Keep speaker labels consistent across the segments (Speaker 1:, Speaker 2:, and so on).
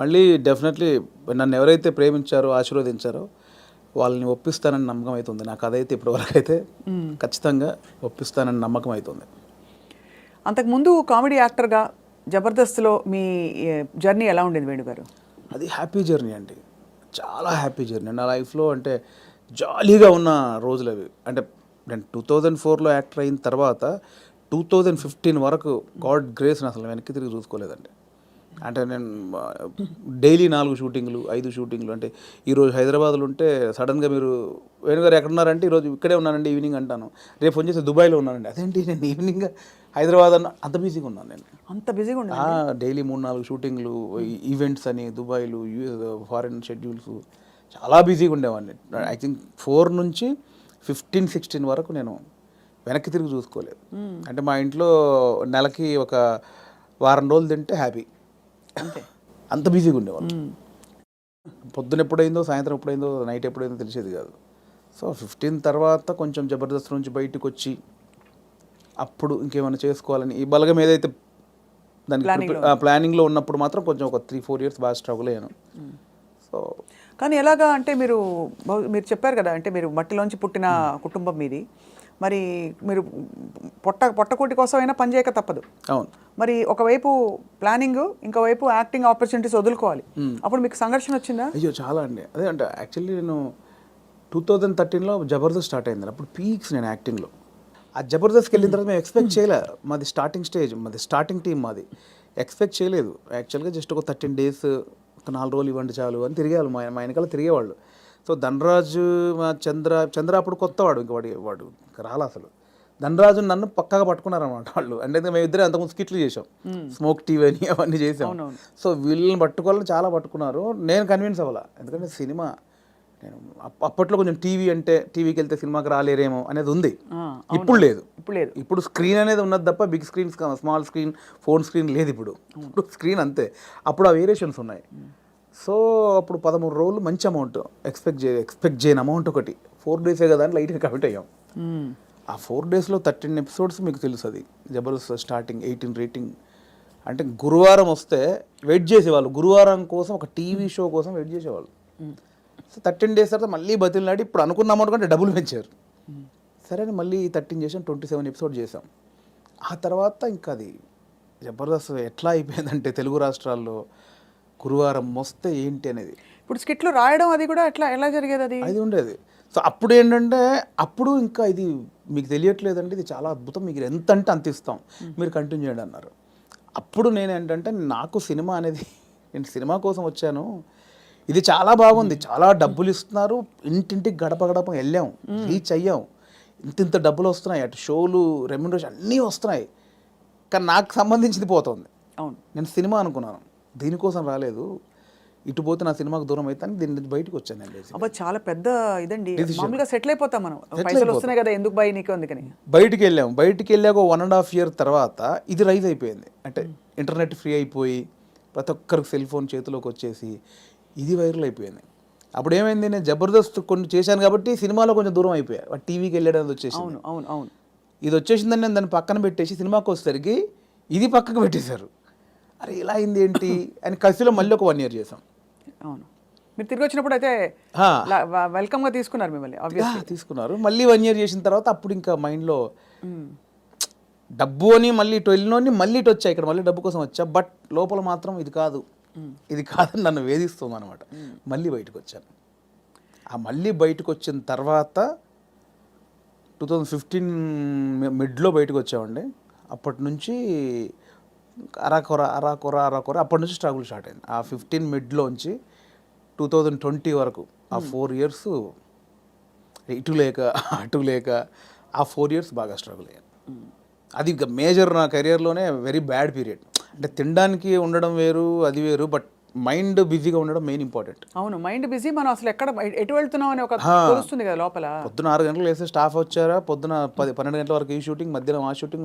Speaker 1: మళ్ళీ డెఫినెట్లీ నన్ను ఎవరైతే ప్రేమించారో ఆశీర్వదించారో వాళ్ళని ఒప్పిస్తానని నమ్మకం అవుతుంది. నాకు అదైతే ఇప్పటివరకు అయితే ఖచ్చితంగా ఒప్పిస్తానని నమ్మకం అవుతుంది.
Speaker 2: అంతకుముందు కామెడీ యాక్టర్గా జబర్దస్త్లో మీ జర్నీ ఎలా ఉండేది వేణుగారు?
Speaker 1: అది హ్యాపీ జర్నీ అండి, చాలా హ్యాపీ జర్నీ నా లైఫ్లో. అంటే జాలీగా ఉన్న రోజులు అవి. అంటే నేను 2004లో యాక్టర్ అయిన తర్వాత 2015 వరకు గాడ్ గ్రేస్ని అసలు వెనక్కి తిరిగి చూసుకోలేదండి. అంటే నేను డైలీ 4 షూటింగ్లు 5 షూటింగ్లు. అంటే ఈరోజు హైదరాబాద్లో ఉంటే సడన్గా మీరు వేణుగారు ఎక్కడున్నారంటే ఈరోజు ఇక్కడే ఉన్నానండి ఈవినింగ్ అంటాను. రేపు ఫోన్ చేస్తే దుబాయ్లో ఉన్నానండి. అదేంటి నేను ఈవినింగ్ హైదరాబాద్ అన్న అంత బిజీగా ఉన్నాను నేను.
Speaker 2: అంత బిజీగా ఉండే
Speaker 1: డైలీ 3-4 షూటింగ్లు, ఈవెంట్స్ అని దుబాయ్లు, ఫారిన్ షెడ్యూల్స్, చాలా బిజీగా ఉండేవాడిని. ఐ థింక్ 4 నుంచి 15-16 వరకు నేను వెనక్కి తిరిగి చూసుకోలేదు. అంటే మా ఇంట్లో నెలకి ఒక వారం రోజులు తింటే హ్యాపీ, అంత బిజీగా ఉండేవాళ్ళు. పొద్దున ఎప్పుడైందో, సాయంత్రం ఎప్పుడైందో, నైట్ ఎప్పుడైందో తెలిసేది కాదు. సో 15 తర్వాత కొంచెం జబర్దస్త్ నుంచి బయటకు వచ్చి అప్పుడు ఇంకేమైనా చేసుకోవాలని ఈ బలగం ఏదైతే దానికి ప్లానింగ్లో ఉన్నప్పుడు మాత్రం కొంచెం ఒక 3-4 ఇయర్స్ బాగా స్ట్రగుల్ అయ్యాను. సో
Speaker 2: కానీ ఎలాగా అంటే మీరు చెప్పారు కదా, అంటే మీరు మట్టిలోంచి పుట్టిన కుటుంబం మీది, మరి మీరు పొట్టకూటి కోసం అయినా పని చేయక తప్పదు.
Speaker 1: అవును.
Speaker 2: మరి ఒకవైపు ప్లానింగ్, ఇంకోవైపు యాక్టింగ్ ఆపర్చునిటీస్ వదులుకోవాలి. అప్పుడు మీకు సంఘర్షణ వచ్చిందా?
Speaker 1: అయ్యో చాలా అండి. అదే అంటే యాక్చువల్లీ నేను 2013లో జబర్దస్త్ స్టార్ట్ అయింది. అప్పుడు పీక్స్ నేను యాక్టింగ్లో. ఆ జబర్దస్త్కి వెళ్ళిన తర్వాత మేము ఎక్స్పెక్ట్ చేయలే. మాది స్టార్టింగ్ స్టేజ్, మాది స్టార్టింగ్ టీం, మాది ఎక్స్పెక్ట్ చేయలేదు. యాక్చువల్గా జస్ట్ ఒక 13 డేస్, ఒక 4 రోజులు ఇవ్వండి చాలు అని తిరిగేవాళ్ళు. మా వెనకాల తిరిగేవాళ్ళు. సో ధనరాజు, మా చంద్ర అప్పుడు కొత్తవాడు, ఇంక వాడు ఇంకా రాలే అసలు. ధనరాజు నన్ను పక్కగా పట్టుకున్నారన్నమాట వాళ్ళు. అంటే మేము ఇద్దరే అంతకుముందు స్కిట్లు చేసాం, స్మోక్ టీవీ అని అవన్నీ చేసాం. సో వీళ్ళని పట్టుకోవాలని చాలా పట్టుకున్నారు. నేను కన్విన్స్ అవ్వాల, ఎందుకంటే సినిమా నేను అప్పట్లో కొంచెం టీవీ అంటే టీవీకి వెళ్తే సినిమాకి రాలేరేమో అనేది ఉంది. ఇప్పుడు లేదు. ఇప్పుడు స్క్రీన్ అనేది ఉన్నది తప్ప big screen, small screen, phone screen లేదు. ఇప్పుడు స్క్రీన్ అంతే. అప్పుడు ఆ వేరియేషన్స్ ఉన్నాయి. సో అప్పుడు 13 రోజులు మంచి అమౌంట్ ఎక్స్పెక్ట్ చేయని అమౌంట్ ఒకటి. 4 డేసే కదా అని లైట్గా కమిట్ అయ్యాం. ఆ 4 డేస్లో 13 ఎపిసోడ్స్ మీకు తెలుసు. అది జబర్దస్త్ స్టార్టింగ్ 18 రేటింగ్. అంటే గురువారం వస్తే వెయిట్ చేసేవాళ్ళు, గురువారం కోసం ఒక టీవీ షో కోసం వెయిట్ చేసేవాళ్ళు. సో 13 డేస్ తర్వాత మళ్ళీ బతిలాడి ఇప్పుడు అనుకున్న అమౌంట్ కంటే డబ్బులు పెంచారు. సరే అని మళ్ళీ 13 చేసాం, 27 ఎపిసోడ్ చేసాం. ఆ తర్వాత ఇంకా అది జబర్దస్త్ ఎట్లా అయిపోయిందంటే తెలుగు రాష్ట్రాల్లో గురువారం వస్తే ఏంటి అనేది.
Speaker 2: ఇప్పుడు స్కిట్లు రాయడం అది కూడా ఎలా జరిగేది? అది
Speaker 1: ఉండేది. సో అప్పుడు ఏంటంటే అప్పుడు ఇంకా ఇది మీకు తెలియట్లేదండి, ఇది చాలా అద్భుతం, మీకు ఎంత అంటే అంత ఇస్తాం, మీరు కంటిన్యూ చేయండి అన్నారు. అప్పుడు నేను ఏంటంటే నాకు సినిమా అనేది, నేను సినిమా కోసం వచ్చాను, ఇది చాలా బాగుంది, చాలా డబ్బులు ఇస్తున్నారు, ఇంటింటికి గడప గడప వెళ్ళాం, రీచ్ అయ్యాం, ఇంత డబ్బులు వస్తున్నాయి, అటు షోలు, రెమ్యునరేషన్ అన్నీ వస్తున్నాయి, కానీ నాకు సంబంధించింది పోతుంది.
Speaker 2: అవును,
Speaker 1: నేను సినిమా అనుకున్నాను, దీనికోసం రాలేదు, ఇటు పోతే నా సినిమాకు దూరం అవుతాను, దీని నుంచి బయటకు వచ్చాను నేను.
Speaker 2: అబ్బా చాలా పెద్ద ఇదండి. మామూలుగా సెటిల్ అయిపోతాం మనం, పైసలు వస్తున్నాయి కదా ఎందుకు బై నీకు అందుకని
Speaker 1: బయటికి వెళ్ళాము. బయటికి వెళ్ళాక 1.5 year తర్వాత ఇది రైజ్ అయిపోయింది. అంటే ఇంటర్నెట్ ఫ్రీ అయిపోయి ప్రతి ఒక్కరికి సెల్ ఫోన్ చేతిలోకి వచ్చేసి ఇది వైరల్ అయిపోయింది. అప్పుడు ఏమైంది, నేను జబర్దస్త్ కొన్ని చేశాను కాబట్టి సినిమాలో కొంచెం దూరం అయిపోయా, టీవీకి వెళ్ళడం వచ్చేసి.
Speaker 2: అవును అవును అవును,
Speaker 1: ఇది వచ్చేసిందని నేను దాన్ని పక్కన పెట్టేసి సినిమాకి వచ్చేసరికి ఇది పక్కకు పెట్టేశారు. అరే ఇలా అయింది ఏంటి అని కసిలో మళ్ళీ ఒక 1 year చేసాం.
Speaker 2: అవును, మీరు తిరిగి వచ్చినప్పుడు అయితే వెల్కమ్గా తీసుకున్నారు మిమ్మల్ని,
Speaker 1: తీసుకున్నారు. మళ్ళీ 1 year చేసిన తర్వాత అప్పుడు ఇంకా మైండ్లో డబ్బు అని మళ్ళీ ఇటు వెళ్ళినోని మళ్ళీ ఇటు వచ్చా, ఇక్కడ మళ్ళీ డబ్బు కోసం వచ్చా, బట్ లోపల మాత్రం ఇది కాదని నన్ను వేధిస్తుంది అనమాట. మళ్ళీ బయటకు వచ్చాను. ఆ మళ్ళీ బయటకు వచ్చిన తర్వాత 2015 మిడ్లో బయటకు వచ్చామండి. అప్పటి నుంచి అరాకొర అప్పటి నుంచి స్ట్రగుల్ స్టార్ట్ అయింది. ఆ 15 మిడ్లోంచి 2020 వరకు ఆ 4 years ఇటు లేక అటు లేక ఆ 4 years బాగా స్ట్రగుల్ అయ్యాను. అది ఇంకా మేజర్ నా కెరియర్లోనే వెరీ బ్యాడ్ పీరియడ్. అంటే తినడానికి ఉండడం వేరు, అది వేరు, బట్ మైండ్ బిజీగా ఉండడం మెయిన్ ఇంపార్టెంట్.
Speaker 2: అవును, మైండ్ బిజీ, మనం అసలు ఎటు వెళ్తున్నాం అని ఒక తెలుస్తుంది కదా లోపల.
Speaker 1: పొద్దున 6 గంటలకు వేస్తే స్టాఫ్ వచ్చారా, పొద్దున 12 గంటల వరకు ఈ షూటింగ్, మధ్యాహ్నం ఆ షూటింగ్,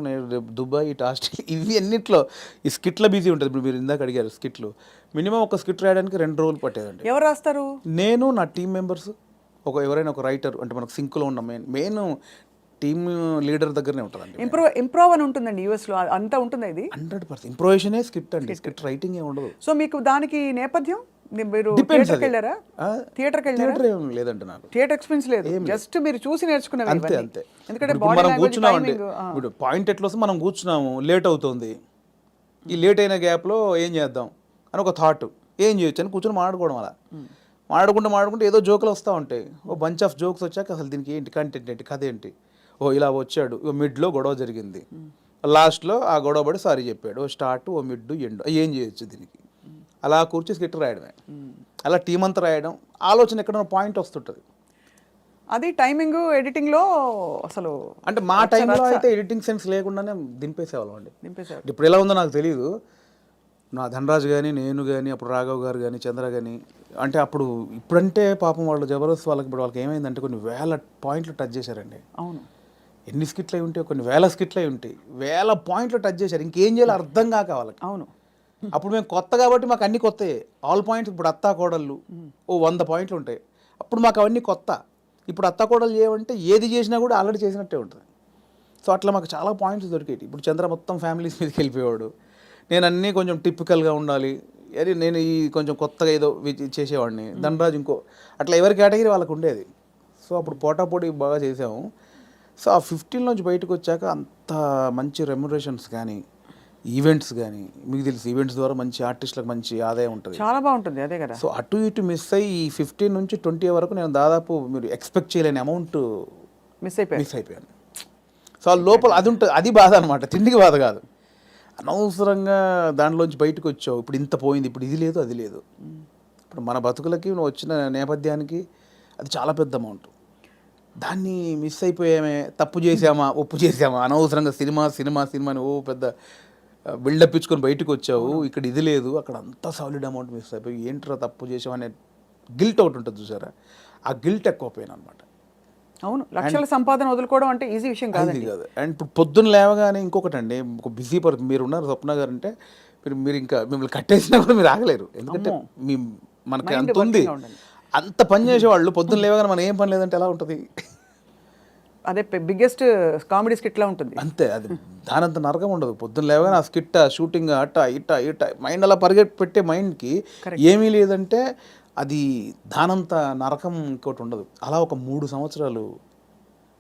Speaker 1: దుబాయ్, ఇటు హాస్టల్, ఇవి అన్నిట్లో ఈ స్కిట్లో బిజీ ఉంటుంది. ఇప్పుడు మీరు ఇందాక అడిగారు స్కిట్లు, మినిమం ఒక స్కిట్ రాయడానికి 2 రోజులు పట్టేదండి.
Speaker 2: ఎవరు రాస్తారు?
Speaker 1: నేను, నా టీం మెంబర్స్, ఎవరైనా ఒక రైటర్, అంటే మనకు సింక్లో ఉన్న మెయిన్ టీమ్ లీడర్ దగ్గరనే ఉంటుందండి.
Speaker 2: ఇంప్రూవ్ అని ఉంటుందండి యూఎస్లో, అంతా ఉంటుందా ఇది?
Speaker 1: 100% ఇంప్రొవేషనే స్క్రిప్ట్ అండి, స్క్రిప్ట్ రైటింగ్ ఏమి ఉండదు.
Speaker 2: సో మీకు దానికి నేపథ్యం మీరు
Speaker 1: Depends
Speaker 2: థియేటర్కి
Speaker 1: అది.
Speaker 2: వెళ్ళారా? థియేటర్కి వెళ్ళారా?
Speaker 1: థియేటర్ ఏం లేదండి నాకు.
Speaker 2: థియేటర్ ఎక్స్పీరియన్స్ లేదు, జస్ట్ మీరు చూసి నేర్చుకున్నవి
Speaker 1: అంతే
Speaker 2: ఇవన్నీ.
Speaker 1: అంతే.
Speaker 2: ఎందుకంటే
Speaker 1: ఇప్పుడు
Speaker 2: బాడీ
Speaker 1: మనం
Speaker 2: లాంగ్వేజ్,
Speaker 1: కూర్చున్నామండి,
Speaker 2: టైమింగ్.
Speaker 1: ఇప్పుడు పాయింట్ ఎట్లా వస్తే మనం కూర్చున్నాము, లేట్ అవుతుంది, ఈ లేట్ అయిన గ్యాప్లో ఏం చేద్దాం అని ఒక థాట్, ఏం చేయొచ్చు అని కూర్చొని మాట్లాడుకోవడం. అలా మాట్లాడుకుంటే ఏదో జోకులు వస్తూ ఉంటాయి. ఓ బంచ్ ఆఫ్ జోక్స్ వచ్చాక అసలు దీనికి ఏంటి కంటెంట్ ఏంటి, కథ ఏంటి, ఓ ఇలా వచ్చాడు, ఓ మిడ్లో గొడవ జరిగింది, లాస్ట్లో ఆ గొడవ పడి సారీ చెప్పాడు, ఓ స్టార్ట్, ఓ మిడ్, ఎండ్, ఏం చేయొచ్చు దీనికి, అలా కూర్చి స్కిట్ రాయడమే. అలా టీం అంతా రాయడం, ఆలోచన ఎక్కడ పాయింట్ వస్తుంటుంది.
Speaker 2: అది టైమింగ్ ఎడిటింగ్లో అసలు
Speaker 1: అంటే మా టైంలో అయితే ఎడిటింగ్ సెన్స్ లేకుండానే దింపేసేవాళ్ళం అండి.
Speaker 2: నింపేశారు.
Speaker 1: ఇప్పుడు ఎలా ఉందో నాకు తెలియదు. నా ధనరాజు కానీ, నేను కానీ, అప్పుడు రాఘవ్ గారు కానీ, చంద్ర కానీ, అంటే అప్పుడు ఇప్పుడంటే పాపం వాళ్ళు జబర్దస్త్ వాళ్ళకి ఇప్పుడు వాళ్ళకి ఏమైందంటే కొన్ని వేల పాయింట్లు టచ్ చేశారండి.
Speaker 2: అవును.
Speaker 1: ఎన్ని స్కిట్లు అయి ఉంటాయి, కొన్ని వేల స్కిట్లు అయి ఉంటాయి, వేల పాయింట్లు టచ్ చేశారు. ఇంకేం చేయాలో అర్థం కాక వాళ్ళకి.
Speaker 2: అవును.
Speaker 1: అప్పుడు మేము కొత్త కాబట్టి మాకు అన్ని కొత్తయే, ఆల్ పాయింట్స్. ఇప్పుడు అత్తా కోడళ్ళు ఓ 100 పాయింట్లు ఉంటాయి, అప్పుడు మాకు అవన్నీ కొత్త. ఇప్పుడు అత్తా కోడలు చేయమంటే ఏది చేసినా కూడా ఆల్రెడీ చేసినట్టే ఉంటుంది. సో అట్లా మాకు చాలా పాయింట్స్ దొరికేవి. ఇప్పుడు చంద్ర మొత్తం ఫ్యామిలీస్ మీదకి వెళ్ళిపోయేవాడు, నేను అన్నీ కొంచెం టిపికల్గా ఉండాలి, అది నేను ఈ కొంచెం కొత్తగా ఏదో చేసేవాడిని, ధనరాజు ఇంకో, అట్లా ఎవరి కేటగిరీ వాళ్ళకు ఉండేది. సో అప్పుడు పోటాపోటీ బాగా చేసాము. సో ఆ 15 నుంచి బయటకు వచ్చాక అంత మంచి రెమ్యునరేషన్స్ కానీ, ఈవెంట్స్ కానీ, మీకు తెలుసు ఈవెంట్స్ ద్వారా మంచి ఆర్టిస్టులకు మంచి ఆదాయం ఉంటుంది,
Speaker 2: చాలా బాగుంటుంది. అదే కదా.
Speaker 1: సో అటు ఇటు మిస్ అయ్యి ఈ 15 నుంచి 20 వరకు నేను దాదాపు మీరు ఎక్స్పెక్ట్ చేయలేని అమౌంట్
Speaker 2: మిస్ అయిపోయాను.
Speaker 1: సో ఆ లోపల అది ఉంటుంది, అది బాధ అనమాట, తిండికి బాధ కాదు. అనవసరంగా దాంట్లోంచి బయటకు వచ్చావు, ఇప్పుడు ఇంత పోయింది, ఇప్పుడు ఇది లేదు అది లేదు. ఇప్పుడు మన బతుకులకి నువ్వు వచ్చిన నేపథ్యానికి అది చాలా పెద్ద అమౌంట్. దాన్ని మిస్ అయిపోయామే, తప్పు చేసామా, ఒప్పు చేసామా, అనవసరంగా సినిమాని ఓ పెద్ద బిల్డప్ ఇచ్చుకొని బయటకు వచ్చావు, ఇక్కడ ఇది లేదు, అక్కడ అంతా సాలిడ్ అమౌంట్ మిస్ అయిపోయి ఏంట్రా తప్పు చేసామనే గిల్ట్ ఒకటి ఉంటుంది చూసారా, ఆ గిల్ట్ ఎక్కువ పోయాను అనమాట.
Speaker 2: అవును, లక్షల సంపాదన వదులుకోవడం అంటే ఈజీ విషయం కాదు.
Speaker 1: అండ్ ఇప్పుడు పొద్దున్న లేవగానే ఇంకొకటి అండి, ఒక బిజీ పర్సన్ మీరు ఉన్నారు స్వప్న గారు అంటే, మీరు ఇంకా మిమ్మల్ని కట్టేసినా కూడా మీరు ఆగలేరు, ఎందుకంటే మనకి అంత ఉంది, అంత పని చేసేవాళ్ళు పొద్దున్న లేవగానే మనం ఏం పని లేదంటే ఎలా ఉంటుంది.
Speaker 2: అదే బిగ్గెస్ట్ కామెడీ స్కిట్లా ఉంటుంది.
Speaker 1: అంతే, అది దానంత నరకం ఉండదు. పొద్దున్న లేవగానే ఆ స్కిట్, షూటింగ్, అట్ట ఇట్ట మైండ్ అలా పెట్టే మైండ్కి ఏమీ లేదంటే అది దానంత నరకం ఇంకోటి ఉండదు. అలా ఒక 3 సంవత్సరాలు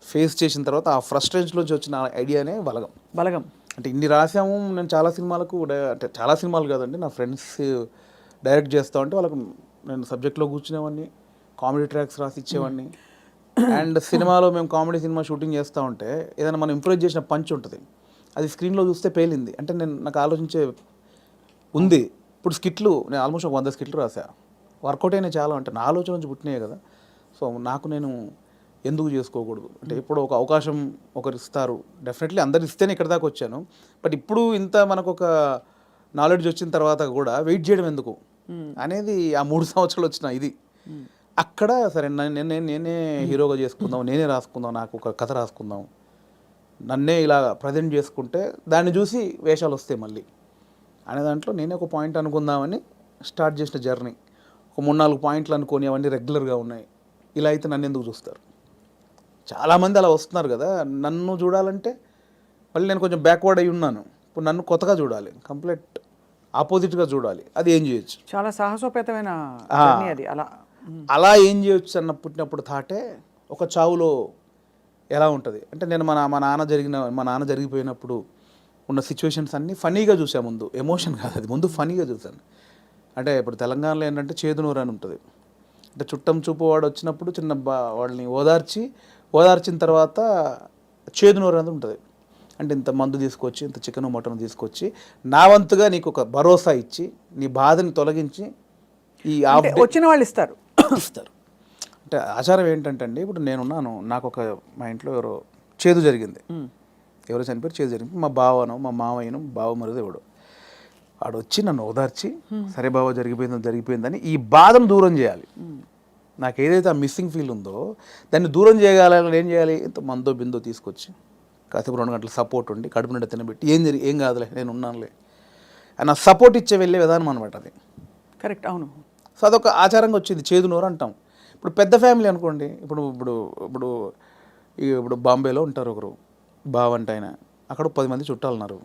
Speaker 1: ఫేస్ చేసిన తర్వాత ఆ ఫ్రస్ట్రేషన్లోంచి వచ్చిన ఐడియానే బలగం. అంటే ఇన్ని రాసాము, నేను చాలా సినిమాలకు, అంటే చాలా సినిమాలు కాదండి, నా ఫ్రెండ్స్ డైరెక్ట్ చేస్తా ఉంటే వాళ్ళకు నేను సబ్జెక్ట్లో కూర్చునేవాడిని, కామెడీ ట్రాక్స్ రాసి ఇచ్చేవాడిని. అండ్ సినిమాలో మేము కామెడీ సినిమా షూటింగ్ చేస్తూ ఉంటే ఏదైనా మనం ఇంప్రూవ్ చేసిన పంచ్ ఉంటుంది, అది స్క్రీన్లో చూస్తే పేలింది అంటే నాకు ఆలోచించే ఉంది. ఇప్పుడు స్కిట్లు నేను ఆల్మోస్ట్ ఒక 100 స్కిట్లు రాసా, వర్కౌట్ అయినా చాలా, అంటే నా ఆలోచన నుంచి పుట్టినాయి కదా. సో నాకు నేను ఎందుకు చేసుకోకూడదు, అంటే ఇప్పుడు ఒక అవకాశం ఒకరు ఇస్తారు, డెఫినెట్లీ అందరు ఇస్తేనే ఇక్కడ దాకా వచ్చాను. బట్ ఇప్పుడు ఇంత మనకు ఒక నాలెడ్జ్ వచ్చిన తర్వాత కూడా వెయిట్ చేయడం ఎందుకు అనేది ఆ 3 సంవత్సరాలు వచ్చిన ఇది. అక్కడ సరే నేనే హీరోగా చేసుకుందాం, నేనే రాసుకుందాం, నాకు ఒక కథ రాసుకుందాం, నన్నే ఇలా ప్రజెంట్ చేసుకుంటే దాన్ని చూసి వేషాలు వస్తాయి మళ్ళీ అనే దాంట్లో నేనే ఒక పాయింట్ అనుకుందామని స్టార్ట్ చేసిన జర్నీ. ఒక 3-4 పాయింట్లు అనుకొని అవన్నీ రెగ్యులర్గా ఉన్నాయి. ఇలా అయితే నన్ను ఎందుకు చూస్తారు, చాలామంది అలా వస్తున్నారు కదా, నన్ను చూడాలంటే మళ్ళీ నేను కొంచెం బ్యాక్వర్డ్ అయి ఉన్నాను, ఇప్పుడు నన్ను కొత్తగా చూడాలి, కంప్లీట్ ఆపోజిట్గా చూడాలి, అది ఏం చేయొచ్చు,
Speaker 2: చాలా సాహసోపేతమైన జర్నీ అది.
Speaker 1: అలా ఏం చేయొచ్చు అన్న పుట్టినప్పుడు థాటే ఒక చావులో ఎలా ఉంటుంది అంటే, నేను మా నాన్న జరిగిపోయినప్పుడు ఉన్న సిచ్యువేషన్స్ అన్నీ ఫనీగా చూసాను. ముందు ఎమోషన్ కాదు, అది ముందు ఫనీగా చూశాను. అంటే ఇప్పుడు తెలంగాణలో ఏంటంటే చేదునూరు అని ఉంటుంది, అంటే చుట్టం చూపు వాడు వచ్చినప్పుడు వాళ్ళని ఓదార్చిన తర్వాత చేదునూరు అనేది ఉంటుంది. అంటే ఇంత మందు తీసుకొచ్చి, ఇంత చికెన్ మటన్ తీసుకొచ్చి నా వంతుగా నీకు ఒక భరోసా ఇచ్చి, నీ బాధని తొలగించి ఈ
Speaker 2: వచ్చిన వాళ్ళు ఇస్తారు.
Speaker 1: అంటే ఆచారం ఏంటంటే అండి, ఇప్పుడు నేనున్నాను, నాకు ఒక మా ఇంట్లో చేదు జరిగింది, ఎవరో చనిపోయి చేదు జరిగింది, మా బావను, మా మామయ్యను, బావ మరిది ఎవడు వాడు వచ్చి నన్ను ఓదార్చి, సరే బావ జరిగిపోయిందని ఈ బాధను దూరం చేయాలి. నాకు ఏదైతే ఆ మిస్సింగ్ ఫీల్ ఉందో దాన్ని దూరం చేయగలని ఏం చేయాలి, ఇంత మందో బిందో తీసుకొచ్చి కాసేపు 2 గంటలు సపోర్ట్ ఉండి కడుపు నిండా తినబెట్టి ఏం కాదులే నేను ఉన్నానులే అని ఆ సపోర్ట్ ఇచ్చే వెళ్ళే విధానం అనమాట అది.
Speaker 2: కరెక్ట్, అవును.
Speaker 1: సో అదొక ఆచారంగా వచ్చింది, చేదునూరు అంటాం. ఇప్పుడు పెద్ద ఫ్యామిలీ అనుకోండి, ఇప్పుడు ఇప్పుడు బాంబేలో ఉంటారు ఒకరు బావంట ఆయన, అక్కడ 10 మంది చుట్టాలు ఉన్నారు,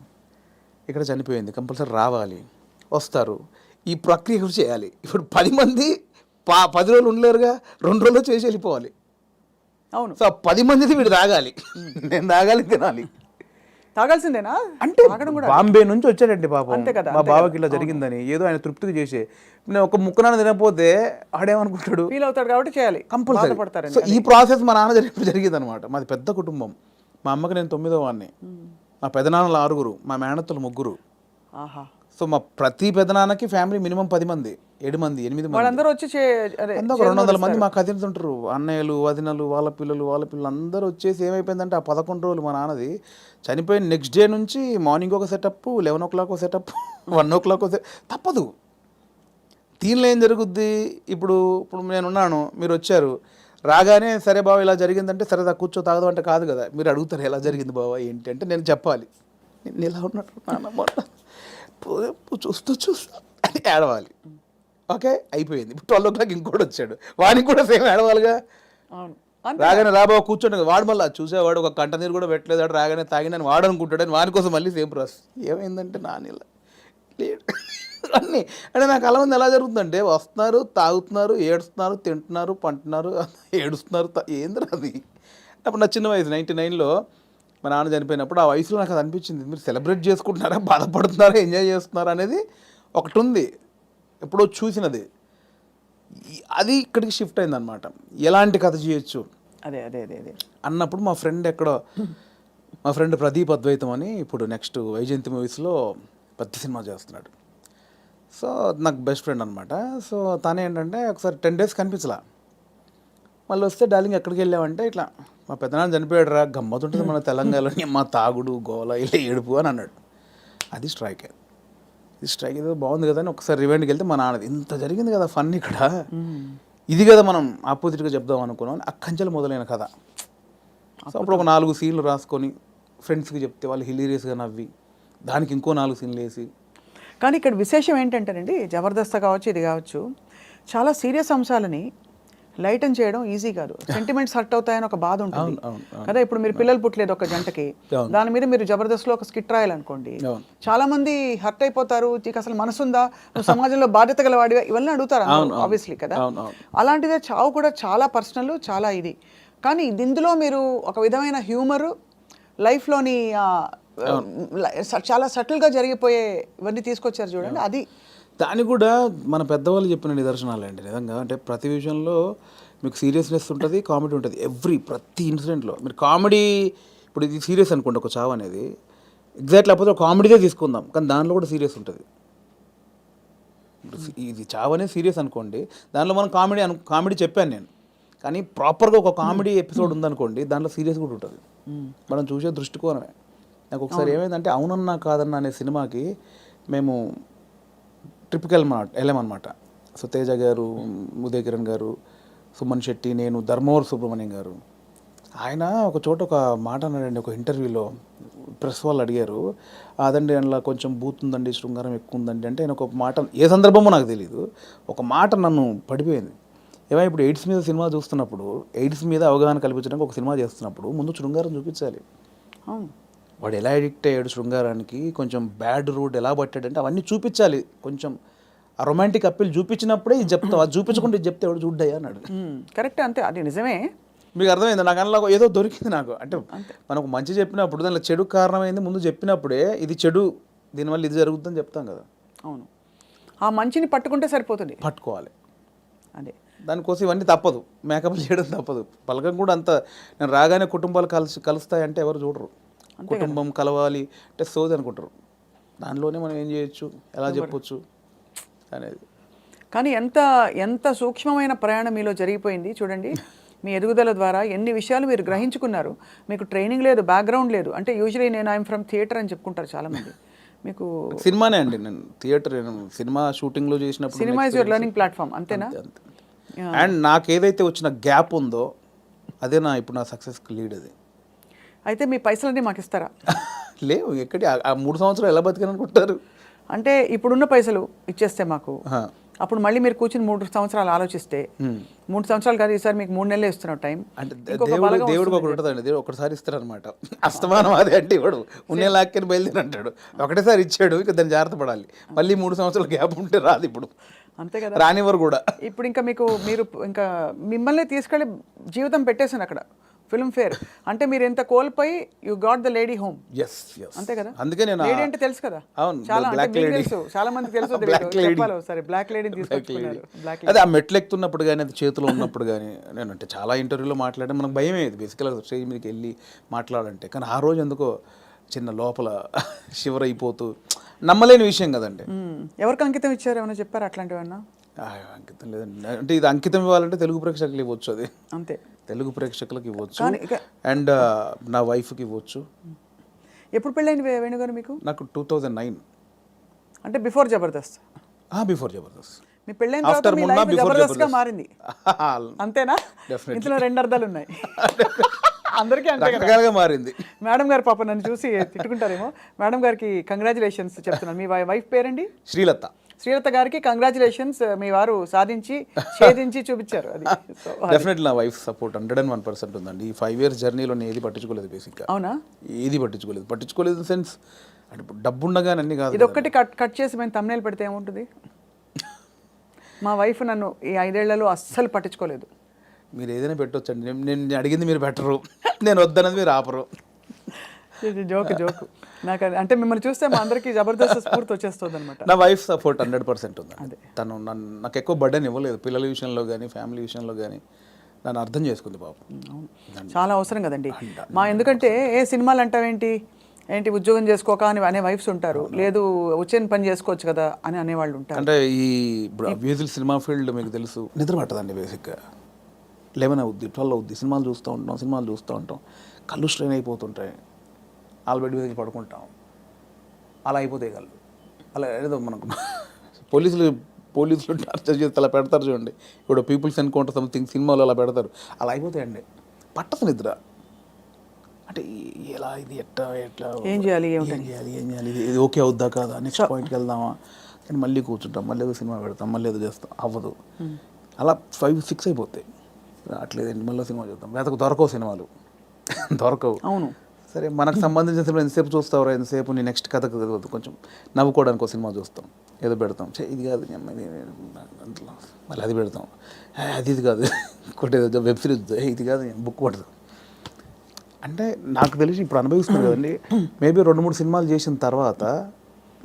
Speaker 1: ఇక్కడ చనిపోయింది, కంపల్సరీ రావాలి, వస్తారు, ఈ ప్రక్రియ కూడా చేయాలి. ఇప్పుడు 10 మంది 10 రోజులు ఉండలేరుగా, 2 రోజులు చేసి వెళ్ళిపోవాలి.
Speaker 2: అవును,
Speaker 1: సో 10 మందిది వీడు తాగాలి, నేను తాగాలి, తినాలి.
Speaker 2: తాగాల్సిందేనా
Speaker 1: అంటే
Speaker 2: తాగడం కూడా
Speaker 1: బాంబే నుంచి వచ్చాడండి పాపం,
Speaker 2: అంతే కదా,
Speaker 1: మా బావకి ఇలా జరిగిందని ఏదో ఆయన తృప్తికి చేసే, నేను ఒక ముక్కనాన్ని తినకపోతే ఆడేమనుకుంటాడు,
Speaker 2: ఫీల్ అవుతాడు కాబట్టి చేయాలి,
Speaker 1: కంపల్సరీ.
Speaker 2: బాధపడతారండి.
Speaker 1: సో ఈ ప్రాసెస్ మా నాన్న జరిగింది అనమాట. మాది పెద్ద కుటుంబం, మా అమ్మకి నేను 9వ వాడిని, మా పెదనాన్నలు 6, మా మేనత్తలు 3.
Speaker 2: ఆహా,
Speaker 1: సో మా ప్రతి పెదనాన్నకి ఫ్యామిలీ మినిమం 10 మంది, 7 మంది, 8 మంది,
Speaker 2: వాళ్ళందరూ వచ్చి
Speaker 1: అందరూ 200 మంది మా కజిన్స్ ఉంటారు, అన్నయ్యలు వదినలు వాళ్ళ పిల్లలు అందరూ వచ్చేసి ఏమైపోయిందంటే ఆ 11 రోజులు మా నాన్నది చనిపోయిన నెక్స్ట్ డే నుంచి మార్నింగ్ ఒక సెటప్, 11 o'clock ఒక సెటప్, 1 o'clock తప్పదు. దీనిలో ఏం జరుగుద్ది, ఇప్పుడు నేనున్నాను, మీరు వచ్చారు, రాగానే సరే బావ ఇలా జరిగిందంటే సరే కూర్చో తాగదు అంటే కాదు కదా, మీరు అడుగుతారు ఎలా జరిగింది బావ ఏంటి అంటే నేను చెప్పాలి, నేను ఇలా ఉన్నట్టు నాన్న చూస్తూ అని ఏడవాలి. ఓకే అయిపోయింది. ఇప్పుడు 12 o'clock ఇంకోటి వచ్చాడు, వాడికి కూడా సేమ్ ఏడవాలిగా.
Speaker 2: అవును,
Speaker 1: రాగానే రాబావ కూర్చోండి, వాడు మళ్ళీ చూసేవాడు ఒక కంట నీరు కూడా పెట్టలేదు, వాడు రాగానే తాగినని వాడు అనుకుంటాడని వాని కోసం మళ్ళీ సేమ్ ప్రాసెస్. ఏమైందంటే నానిలా లేడు అన్నీ అంటే నాకు అలా ఉంది. ఎలా జరుగుతుందంటే వస్తున్నారు, తాగుతున్నారు, ఏడుస్తున్నారు, తింటున్నారు, పంటున్నారు, ఏడుస్తున్నారు, ఏంద్రా అది. అప్పుడు నా చిన్న వయసు 99లో మా నాన్న చనిపోయినప్పుడు ఆ వయసులో నాకు అది అనిపించింది, మీరు సెలబ్రేట్ చేసుకుంటున్నారా, బాధపడుతున్నారా, ఎంజాయ్ చేస్తున్నారా అనేది ఒకటి ఉంది, ఎప్పుడో చూసినది. అది ఇక్కడికి షిఫ్ట్ అయిందనమాట. ఎలాంటి కథ చేయొచ్చు
Speaker 2: అదే అదే అదే అదే
Speaker 1: అన్నప్పుడు మా ఫ్రెండ్ ప్రదీప్ అద్వైతం అని ఇప్పుడు నెక్స్ట్ వైజయంతి మూవీస్లో పెద్ద సినిమా చేస్తున్నాడు. సో నాకు బెస్ట్ ఫ్రెండ్ అనమాట. సో తను ఏంటంటే ఒకసారి 10 days కనిపించలా, మళ్ళీ వస్తే డార్లింగ్ ఎక్కడికి వెళ్ళామంటే ఇట్లా మా పెద్దనాన్న చనిపోయాడు రా, గమ్మతుంటుంది మన తెలంగాణలో, మా తాగుడు గోల ఇలా ఏడుపు అని అన్నాడు. అది స్ట్రైక్ ఏదో బాగుంది కదా అని ఒకసారి రివైండ్కి వెళ్తే మా నాన్నది ఇంత జరిగింది కదా ఫన్ ఇక్కడ, ఇది కదా మనం ఆపోజిట్గా చెప్దాం అనుకున్నాం. అక్కంచెలు మొదలైన కథ. సో అప్పుడు ఒక 4 సీన్లు రాసుకొని ఫ్రెండ్స్కి చెప్తే వాళ్ళు హిలీరియస్గా నవ్వి దానికి ఇంకో 4 సీన్లు వేసి.
Speaker 2: కానీ ఇక్కడ విశేషం ఏంటంటేనండి, జబర్దస్త్ కావచ్చు ఇది కావచ్చు, చాలా సీరియస్ అంశాలని లైటన్ చేయడం ఈజీ కాదు. సెంటిమెంట్స్ హర్ట్ అవుతాయని ఒక బాధ ఉంటుంది కదా. ఇప్పుడు మీరు పిల్లలు పుట్టలేదు ఒక జంటకి, దాని మీద మీరు జబర్దస్త్లో ఒక స్కిట్ రాయాలనుకోండి, చాలా మంది హర్ట్ అయిపోతారు, నీకు అసలు మనసుందా, నువ్వు సమాజంలో బాధ్యత గలవాడిగా, ఇవన్నీ అడుగుతారు ఆబ్వియస్లీ కదా. అలాంటిదే చావు కూడా చాలా పర్సనల్, చాలా ఇది. కానీ ఇందులో మీరు ఒక విధమైన హ్యూమరు, లైఫ్లోని చాలా సటిల్గా జరిగిపోయే ఇవన్నీ తీసుకొచ్చారు చూడండి. అది
Speaker 1: దాని కూడా మన పెద్దవాళ్ళు చెప్పిన నిదర్శనాలు అండి నిజంగా. అంటే ప్రతి విషయంలో మీకు సీరియస్నెస్ ఉంటుంది, కామెడీ ఉంటుంది. ప్రతి ఇన్సిడెంట్లో మీరు కామెడీ, ఇప్పుడు ఇది సీరియస్ అనుకోండి ఒక చావు అనేది, ఎగ్జాక్ట్ లేకపోతే ఒక కామెడీదే తీసుకుందాం, కానీ దానిలో కూడా సీరియస్ ఉంటుంది. ఇది చావు అనేది సీరియస్ అనుకోండి, దానిలో మనం కామెడీ చెప్పాను నేను, కానీ ప్రాపర్గా ఒక కామెడీ ఎపిసోడ్ ఉందనుకోండి, దాంట్లో సీరియస్ కూడా ఉంటుంది. మనం చూసే దృష్టికోణమే. నాకు ఒకసారి ఏమైందంటే అవునన్నా కాదన్నా అనే సినిమాకి మేము ట్రిప్కి వెళ్ళామన్నమాట. సో తేజ గారు, ఉదయ్ కిరణ్ గారు, సుమన్ శెట్టి, నేను, ధర్మవరం సుబ్రహ్మణ్యం గారు. ఆయన ఒక చోట ఒక మాట అన్నాడండి ఒక ఇంటర్వ్యూలో, ప్రెస్ వాళ్ళు అడిగారు, అదండి అందులో కొంచెం బూత్ ఉందండి, శృంగారం ఎక్కువ ఉందండి అంటే, ఆయన ఒక మాట, ఏ సందర్భమో నాకు తెలియదు, ఒక మాట నన్ను పడిపోయింది. ఏమైనా ఇప్పుడు ఎయిడ్స్ మీద సినిమా చూస్తున్నప్పుడు, ఎయిడ్స్ మీద అవగాహన కల్పించడానికి ఒక సినిమా చేస్తున్నప్పుడు ముందు శృంగారం చూపించాలి. వాడు ఎలా అడిక్ట్ అయ్యాడు శృంగారానికి, కొంచెం బ్యాడ్ రూట్ ఎలా పట్టాడంటే అవన్నీ చూపించాలి. కొంచెం ఆ రొమాంటిక్ అప్పీల్ చూపించినప్పుడే ఇది చెప్తావు, అది చూపించకుండా ఇది చెప్తే ఎవడు చూడ్డాయా అన్నాడు.
Speaker 2: కరెక్ట్, అంతే, అది నిజమే.
Speaker 1: మీకు అర్థమైంది. నాకు అందులో ఏదో దొరికింది నాకు. అంటే మనకు మంచి చెప్పినప్పుడు దానిలో చెడు కారణమైంది ముందు చెప్పినప్పుడే, ఇది చెడు, దీనివల్ల ఇది జరుగుతుందని చెప్తాం కదా.
Speaker 2: అవును, ఆ మంచిని పట్టుకుంటే సరిపోతుంది,
Speaker 1: పట్టుకోవాలి.
Speaker 2: అదే
Speaker 1: దానికోసం ఇవన్నీ తప్పదు, మేకప్లు చేయడం తప్పదు. పలకం కూడా అంత, నేను రాగానే కుటుంబాలు కలుస్తాయంటే ఎవరు చూడరు. కుటుంబం కలవాలి అంటే సోది అనుకుంటారు. దానిలోనే మనం ఏం చేయొచ్చు, ఎలా చెప్పొచ్చు అనేది.
Speaker 2: కానీ ఎంత సూక్ష్మమైన ప్రయాణం మీలో జరిగిపోయింది చూడండి. మీ ఎదుగుదల ద్వారా ఎన్ని విషయాలు మీరు గ్రహించుకున్నారు. మీకు ట్రైనింగ్ లేదు, బ్యాక్గ్రౌండ్ లేదు. అంటే యూజువలీ నేను ఐఎమ్ ఫ్రమ్ థియేటర్ అని చెప్పుకుంటారు చాలామంది. మీకు
Speaker 1: సినిమానే అండి, నేను థియేటర్, సినిమా షూటింగ్లో చేసినప్పుడు
Speaker 2: cinema is your learning platform, అంతేనా?
Speaker 1: అండ్ నాకు ఏదైతే వచ్చిన గ్యాప్ ఉందో అదే ఇప్పుడు నా సక్సెస్కి లీడ్. అది
Speaker 2: అయితే మీ పైసలన్నీ మాకు ఇస్తారా?
Speaker 1: లేవు, ఎక్కడి ఆ 3 సంవత్సరాలు ఎలా బతికాను అనుకుంటారు.
Speaker 2: అంటే ఇప్పుడున్న పైసలు ఇచ్చేస్తే మాకు అప్పుడు మళ్ళీ మీరు కూర్చుని 3 సంవత్సరాలు ఆలోచిస్తే 3 సంవత్సరాలు కాదు, ఈసారి మీకు 3 నెలలే ఇస్తున్నావు టైం.
Speaker 1: అంటే దేవుడికి ఒకటి ఉంటుందండి, దేవుడు ఒకటిసారి ఇస్తారనమాట. అస్తమానం అదే అంటే ఇవ్వడు, ఉన్నే లాక్కని బయలుదేరి అంటాడు. ఒకటేసారి ఇచ్చాడు, ఇక దాన్ని జాగ్రత్త పడాలి. మళ్ళీ 3 సంవత్సరాల గ్యాప్ ఉంటే రాదు ఇప్పుడు,
Speaker 2: అంతే కదా.
Speaker 1: రానివ్వరు కూడా.
Speaker 2: ఇప్పుడు ఇంకా మీరు ఇంకా మిమ్మల్ని తీసుకెళ్ళి జీవితం పెట్టేశాను అక్కడ ఫిల్మ్ ఫేర్ అంటే. మీరు ఎంత కోల్పోయి you got the lady home. అంతే కదా.
Speaker 1: అందుకే నేను
Speaker 2: లేడీ అంటే తెలుసు కదా,
Speaker 1: అవును,
Speaker 2: చాలా
Speaker 1: బ్లాక్ లేడీ
Speaker 2: తెలుసు, చాలా మందికి తెలుసు. చెప్పాలి సరే, బ్లాక్ లేడీని తీసుకొచ్చుకున్నారు. బ్లాక్
Speaker 1: అదే ఆ మెట్లు ఎక్కుతున్నప్పుడు కానీ, అది చేతిలో ఉన్నప్పుడు కానీ, నేను అంటే చాలా ఇంటర్వ్యూలో మాట్లాడే మనకు భయం అయ్యేది బేసికల్గా స్టేజ్ మీదకి వెళ్ళి మాట్లాడాలంటే. కానీ ఆ రోజు ఎందుకో చిన్న లోపల షివర్ అయిపోతూ, నమ్మలేని విషయం కదండి.
Speaker 2: ఎవరికి అంకితం ఇచ్చారు, ఏమైనా చెప్పారు అట్లాంటివన్నా?
Speaker 1: అంకితం లేదండి, అంటే ఇది అంకితం ఇవ్వాలంటే తెలుగు ప్రేక్షకులు ఇవ్వచ్చు, అది
Speaker 2: అంతే,
Speaker 1: తెలుగు ప్రేక్షకులకు ఇవ్వచ్చు, అండ్ నా వైఫ్కి ఇవ్వచ్చు.
Speaker 2: ఎప్పుడు పెళ్ళైంది వేణుగారు మీకు?
Speaker 1: నాకు 2009,
Speaker 2: అంటే బిఫోర్ జబర్దస్త్.
Speaker 1: బిఫోర్ జబర్దస్త్.
Speaker 2: మీ పెళ్ళైన తర్వాత మీ లైఫ్ జబర్దస్త్గా మారింది, అంతేనా? ఇందులో 2 అర్థాలు ఉన్నాయి. అందరికీ
Speaker 1: రకరకాలుగా మారింది.
Speaker 2: మేడం గారు పాప నన్ను చూసి తిట్టుకుంటారేమో. మేడం గారికి కంగ్రాచులేషన్స్ చెప్తున్నాను. మీ వైఫ్ పేరండి?
Speaker 1: శ్రీలత.
Speaker 2: శ్రీలత గారికి కంగ్రాచులేషన్స్, మీ వారు సాధించి ఛేదించి చూపించారు. అది
Speaker 1: డెఫినెట్లీ నా వైఫ్ సపోర్ట్ 101% ఉందండి. ఈ 5 years జర్నీలో నేను ఏది పట్టించుకోలేదు బేసిక్గా.
Speaker 2: అవునా?
Speaker 1: ఏది పట్టించుకోలేదు ఇన్ సెన్స్ అంటే డబ్బు ఉండగానే అన్ని కాదు.
Speaker 2: ఇది ఒక్కటి కట్ చేసి మేము thumbnail పెడితే ఏముంటుంది? మా వైఫ్ నన్ను ఈ 5 ఏళ్లలో అస్సలు పట్టించుకోలేదు.
Speaker 1: మీరు ఏదైనా పెట్టొచ్చండి, నేను అడిగింది మీరు పెట్టరు, నేను వద్దన్నది మీరు ఆపరు.
Speaker 2: జోక్ నాకు అంటే మిమ్మల్ని చూస్తే మా అందరికీ జబర్దస్త్ స్ఫూర్తి వచ్చేస్తుంది అనమాట.
Speaker 1: నా వైఫ్ సపోర్ట్ 100% ఉంది. తను నాకు ఎక్కువ బర్డెన్ ఇవ్వలేదు, పిల్లల విషయంలో కానీ ఫ్యామిలీ విషయంలో కానీ నన్ను అర్థం చేసుకుంది పాపం.
Speaker 2: చాలా అవసరం కదండి. ఎందుకంటే సినిమాలు అంటావేంటి, ఉద్యోగం చేసుకోక అని అనే వైఫ్స్ ఉంటారు, లేదు వచ్చే పని చేసుకోవచ్చు కదా అని అనేవాళ్ళు ఉంటారు.
Speaker 1: అంటే ఈ అబ్వియస్లీ సినిమా ఫీల్డ్ మీకు తెలుసు, నిద్ర పట్టదండి బేసిక్గా. 11 అవుద్ది, 12 అవుద్ది, సినిమాలు చూస్తూ ఉంటాం, కళ్ళు స్ట్రెయిన్ అయిపోతుంటాయి, బెడ్ మీద పడుకుంటాం, అలా అయిపోతాయి కళ్ళు. అలా ఏదో మనకు పోలీసులు టార్చర్ చేస్తే అలా పెడతారు చూడండి, ఇప్పుడు పీపుల్స్ ఎన్కౌంటర్ సంథింగ్ సినిమాలో అలా పెడతారు, అలా అయిపోతాయండి. పట్టదు నిద్ర. అంటే ఎలా ఇది ఎట్లా
Speaker 2: ఏం చేయాలి,
Speaker 1: ఇది ఓకే అవుద్దా కాదా, నెక్స్ట్ పాయింట్కి వెళ్దామా, కానీ మళ్ళీ కూర్చుంటాం, మళ్ళీ ఏదో సినిమా పెడతాం, మళ్ళీ ఏదో చేస్తాం, అవ్వదు. అలా 5-6 అయిపోతాయి. రావట్లేదండి, మళ్ళీ సినిమా చూద్దాం, దొరకవు సినిమాలు, దొరకవు.
Speaker 2: అవును,
Speaker 1: సరే మనకు సంబంధించిన సినిమా ఎంతసేపు చూస్తావురా, ఎంతసేపు నీ నెక్స్ట్ కథకు తెలియదు, కొంచెం నవ్వుకోవడానికి ఒక సినిమా చూస్తాం, ఏదో పెడతాం, ఇది కాదు మళ్ళీ అది పెడతాం, ఇది కాదు ఇంకోటి ఏదో వెబ్ సిరీస్, ఇది కాదు బుక్ పడతాం. అంటే నాకు తెలిసి ఇప్పుడు అనుభవిస్తుంది కదండి, మేబీ 2-3 సినిమాలు చేసిన తర్వాత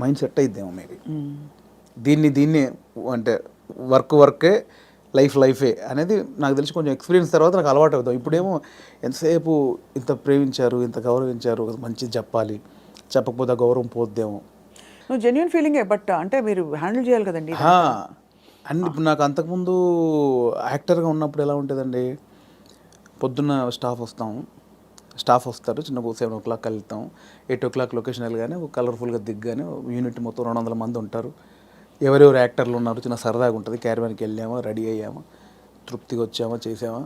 Speaker 1: మైండ్ సెట్ అయిద్దేమో మేబీ. దీన్ని అంటే వర్కే లైఫే అనేది నాకు తెలిసి కొంచెం ఎక్స్పీరియన్స్ తర్వాత నాకు అలవాటు అవుతాం. ఇప్పుడేమో ఎంతసేపు ఇంత ప్రేమించారు, ఇంత గౌరవించారు, మంచిది చెప్పాలి, చెప్పకపోతే గౌరవం పోద్దేమో.
Speaker 2: నువ్వు జెన్యున్ ఫీలింగే, బట్ అంటే మీరు హ్యాండిల్ చేయాలి కదండి.
Speaker 1: అండ్ ఇప్పుడు నాకు అంతకుముందు యాక్టర్గా ఉన్నప్పుడు ఎలా ఉంటుందండి, పొద్దున్న స్టాఫ్ వస్తారు, చిన్న 7 o'clock వెళ్తాం, 8 o'clock లొకేషన్ వెళ్ళగానే కలర్ఫుల్గా దిగ్గానే యూనిట్ మొత్తం 200 మంది ఉంటారు, ఎవరెవరు యాక్టర్లు ఉన్నారు, చిన్న సరదాగా ఉంటుంది, క్యారవాన్కి వెళ్ళామా, రెడీ అయ్యామా, తృప్తిగా వచ్చామా, చేసామా,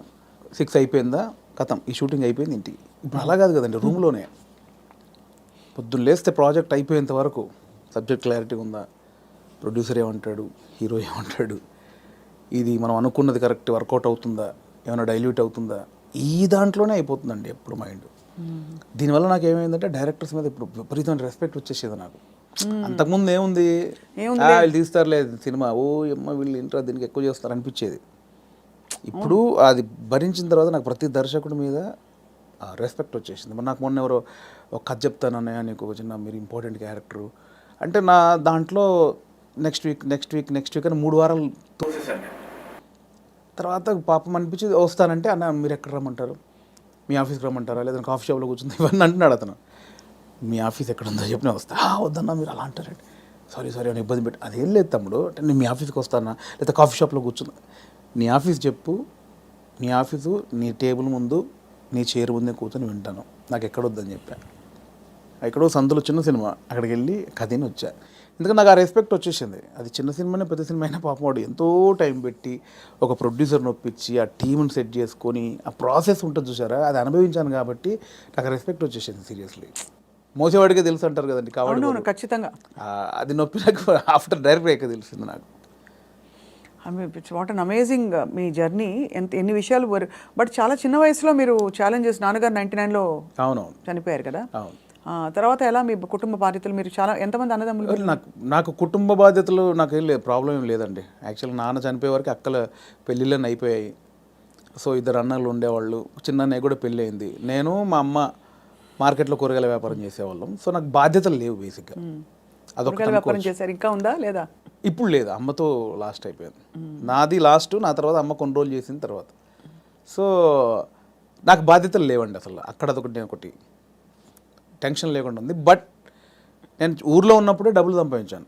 Speaker 1: 6 అయిపోయిందా, కథం, ఈ షూటింగ్ అయిపోయింది ఇంటికి. ఇప్పుడు అలా కాదు కదండి, రూమ్లోనే పొద్దున్న లేస్తే ప్రాజెక్ట్ అయిపోయేంత వరకు సబ్జెక్ట్ క్లారిటీ ఉందా, ప్రొడ్యూసర్ ఏమంటాడు, హీరో ఏమంటాడు, ఇది మనం అనుకున్నది కరెక్ట్ వర్కౌట్ అవుతుందా, ఏమైనా డైల్యూట్ అవుతుందా, ఈ దాంట్లోనే అయిపోతుందండి ఎప్పుడు మైండ్. దీనివల్ల నాకు ఏమైందంటే డైరెక్టర్స్ మీద ఇప్పుడు విపరీతమైన రెస్పెక్ట్ వచ్చేసేది నాకు. అంతకుముందు ఏముంది, వీళ్ళు తీస్తారులేదు సినిమా, వీళ్ళు ఇంట్రా దీనికి ఎక్కువ చేస్తారు అనిపించేది. ఇప్పుడు అది భరించిన తర్వాత నాకు ప్రతి దర్శకుడి మీద రెస్పెక్ట్ వచ్చేసింది. మరి నాకు మొన్న ఎవరో ఒక కథ చెప్తానన్నయ్య, నీకు ఒక చిన్న మీరు ఇంపార్టెంట్ క్యారెక్టరు అంటే, నా దాంట్లో నెక్స్ట్ వీక్ అని 3 వారాలు తోసేసాను. తర్వాత పాపం అనిపించి వస్తానంటే, అన్న మీరు ఎక్కడ రమ్మంటారు, మీ ఆఫీస్కి రమ్మంటారా, లేదా కాఫీ షాప్లో కూర్చుంది, ఇవన్నీ అంటున్నాడు అతను. మీ ఆఫీస్ ఎక్కడ ఉందో చెప్పిన వస్తా. వద్దన్నా మీరు అలా అంటారండి, సారీ అని ఇబ్బంది పెట్టి, అదేం లేదు తమ్ముడు, అంటే నేను మీ ఆఫీస్కి వస్తానా, లేదా కాఫీ షాప్లో కూర్చున్నా, నీ ఆఫీస్ చెప్పు, నీ ఆఫీసు నీ టేబుల్ ముందు నీ చైర్ ముందే కూర్చొని వింటాను, నాకు ఎక్కడొద్దని చెప్పాను. ఎక్కడో సందులో చిన్న సినిమా, అక్కడికి వెళ్ళి కథని వచ్చా. ఎందుకంటే నాకు ఆ రెస్పెక్ట్ వచ్చేసింది. అది చిన్న సినిమానే పెద్ద సినిమా అయినా పాపం వాడు ఎంతో టైం పెట్టి ఒక ప్రొడ్యూసర్ని ఒప్పించి ఆ టీంని సెట్ చేసుకొని ఆ ప్రాసెస్ ఉంటుంది చూసారా, అది అనుభవించాను కాబట్టి నాకు రెస్పెక్ట్ వచ్చేసింది. సీరియస్లీ మోసేవాడికే తెలుసు అంటారు కదండి, కాబట్టి
Speaker 2: ఖచ్చితంగా
Speaker 1: అది నొప్పి నాకు ఆఫ్టర్ డైరెక్ట్ అయ్యాక తెలిసింది నాకు.
Speaker 2: What an amazing me journey. ఎన్ని విషయాలు బట్ చాలా చిన్న వయసులో మీరు ఛాలెంజెస్, నాన్నగారు 99లో
Speaker 1: అవునవును
Speaker 2: చనిపోయారు కదా.
Speaker 1: అవును.
Speaker 2: తర్వాత ఎలా మీ కుటుంబ బాధ్యతలు, మీరు చాలా ఎంతమంది అన్నదమ్ములు?
Speaker 1: నాకు కుటుంబ బాధ్యతలు నాకేం లేదు, ప్రాబ్లం ఏం లేదండి. యాక్చువల్గా నాన్న చనిపోయే వరకు అక్కల పెళ్ళిళ్ళని అయిపోయాయి. సో 2 అన్నలు ఉండేవాళ్ళు, చిన్న అన్నయ్య కూడా పెళ్ళి అయింది. నేను మా అమ్మ మార్కెట్లో కూరగాయల వ్యాపారం చేసేవాళ్ళం. సో నాకు బాధ్యతలు లేవు బేసిక్గా. అదొక
Speaker 2: కూరగాయల వ్యాపారం చేశారు, ఇంకా ఉందా లేదా?
Speaker 1: ఇప్పుడు లేదు, అమ్మతో లాస్ట్ అయిపోయింది. నాది లాస్ట్, నా తర్వాత అమ్మ కొన్ని రోజులు చేసిన తర్వాత. సో నాకు బాధ్యతలు లేవండి అసలు. అక్కడ అదొకటి, నేను ఒకటి టెన్షన్ లేకుండా ఉంది. బట్ నేను ఊర్లో ఉన్నప్పుడే డబ్బులు సంపాదించాను.